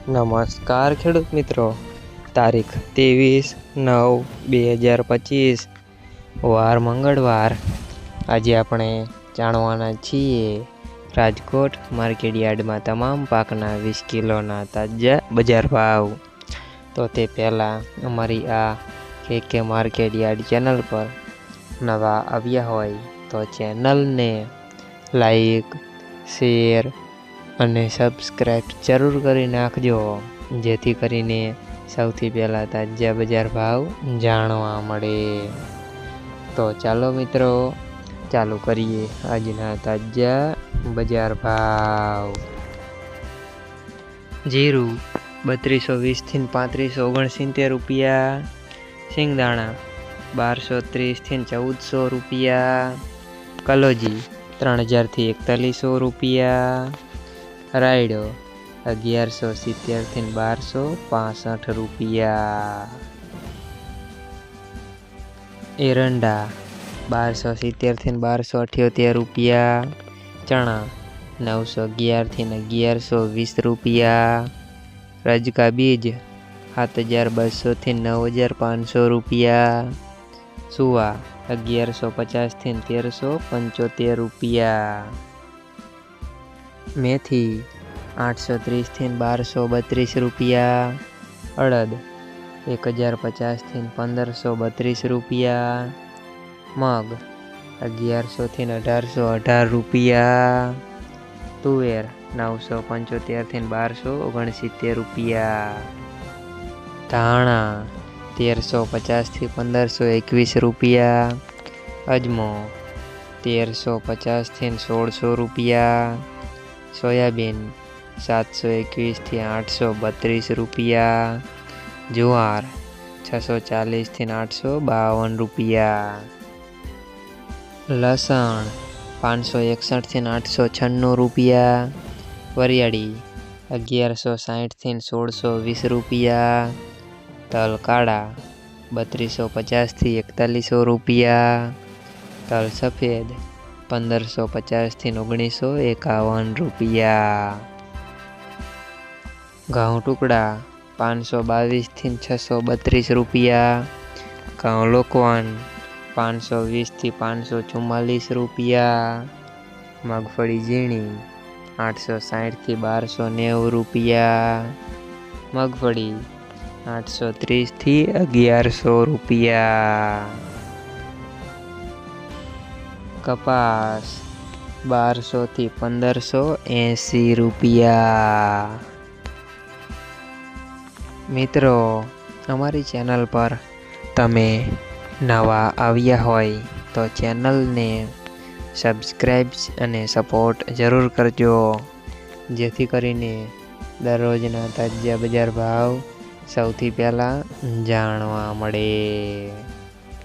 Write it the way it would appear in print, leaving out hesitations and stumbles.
નમસ્કાર ખેડૂત મિત્રો, તારીખ 23/9/2025 વાર મંગળવાર। આજે આપણે જાણવાના છીએ રાજકોટ માર્કેટયાર્ડમાં તમામ પાકના 20 કિલોના તાજા બજાર ભાવ। તો તે પહેલાં અમારી આ કે માર્કેટયાર્ડ ચેનલ પર નવા આવ્યા હોય તો ચેનલને લાઈક, શેર અને સબસ્ક્રાઈબ જરૂર કરી નાખજો, જેથી કરીને સૌથી પહેલાં તાજા બજાર ભાવ જાણવા મળે। તો ચાલો મિત્રો, ચાલુ કરીએ આજના તાજા બજાર ભાવ। જીરું 3220 થી 3569 રૂપિયા, સિંગદાણા 1230 થી 1400 રૂપિયા, કલોજી 3000 થી 4100 રૂપિયા, રાયડો 1170 થી 1265 રૂપિયા, એરંડા 1270 થી 1278 રૂપિયા, ચણા 911 થી 1120 રૂપિયા, રજકા બીજ 7200 થી 9500 રૂપિયા, સુવા 1150 થી 1375 રૂપિયા, મેથી 830 થી 1232 રૂપિયા, અડદ 1050 થી 1532 રૂપિયા, મગ 1100 થી 1818 રૂપિયા, તુવેર 975 થી 1269 રૂપિયા, ધાણા 1350 થી 1521 રૂપિયા, અજમો 1350 થી 1600 રૂપિયા, સોયાબીન 721 થી 832 રૂપિયા, જુવાર 640 થી 852 રૂપિયા, લસણ 561 થી 896 રૂપિયા, વરિયાળી 1160 થી 1620 રૂપિયા, તલ કાળા 3250 થી 4100 રૂપિયા, તલ સફેદ 1550 થી 1951 રૂપિયા, ઘઉં ટુકડા 522 થી 632 રૂપિયા, ઘઉં લોકવન 520 થી 544 રૂપિયા, મગફળી ઝીણી 860 થી 1290 રૂપિયા, મગફળી 830 થી 1100 રૂપિયા, કપાસ 1200 થી 1580 રૂપિયા। મિત્રો, અમારી ચેનલ પર તમે નવા આવ્યા હોય તો ચેનલને સબસ્ક્રાઈબ અને સપોર્ટ જરૂર કરજો, જેથી કરીને દરરોજના તાજા બજાર ભાવ સૌથી પહેલાં જાણવા મળે।